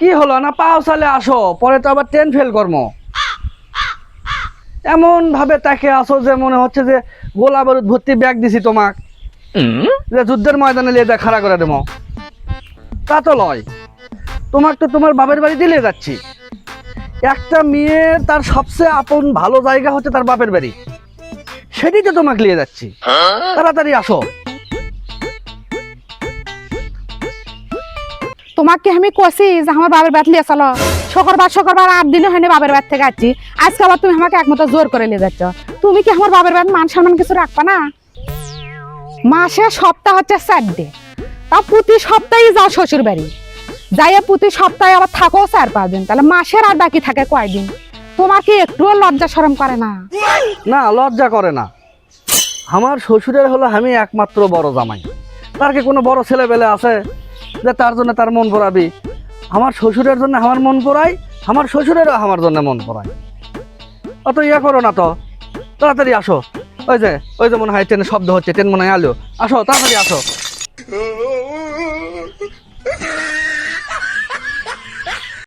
কি হলো না পাও চালে আসো, পরে তো আবার ট্রেন ফেল করবো। এমন ভাবে তাকে আসো যে মনে হচ্ছে যে গোলা বারুদ ভর্তি ব্যাগ দিছি তোমাক, যে যুদ্ধের ময়দানে লিয়ে খাড়া করে দেবো। তা তো লয়, তোমাক তো তোমার বাপের বাড়ি দিলে যাচ্ছি। একটা মেয়ে তার সবচেয়ে আপন ভালো জায়গা হচ্ছে তার বাপের বাড়ি, সেটি তো তোমাকে নিয়ে যাচ্ছি। তাড়াতাড়ি আসো। তোমাকে আমি কষি যে আমার বাবার বাড়ি লিয়ে চলো, শুক্রবার 8 দিনও হয়নি বাবার বাড়ি থেকে আছি, আজকে আবার তুমি আমাকে একমতো জোর করে নিয়ে যাচ্ছ। তুমি কি আমার বাবার বাড়ি মান সম্মান কিছু রাখবা না? মাসে সপ্তাহ হচ্ছে 4 দিন, তা প্রতি সপ্তাহে যাও শ্বশুর বাড়ি, যাইয়া প্রতি সপ্তাহে আবার থাকো 4-5 দিন, তাহলে মাসের আর বাকি থাকে কয়দিন? তোমার কি একটুও লজ্জা শরম করে না? না, লজ্জা করে না। আমার শ্বশুরের হলো আমি একমাত্র বড় জামাই, তার কি কোনো বড় ছেলে পেলে আছে যে তার জন্য তার মন পড়াবি? আমার শ্বশুরের জন্য আমার মন পড়াই, আমার শ্বশুরেরও আমার জন্য মন পড়াই। অত ইয়া করো না তো, তাড়াতাড়ি আসো। ওই যে মনে হয় ট্রেনের শব্দ হচ্ছে, ট্রেন মনে হয় আলো। আসো তাড়াতাড়ি আসো।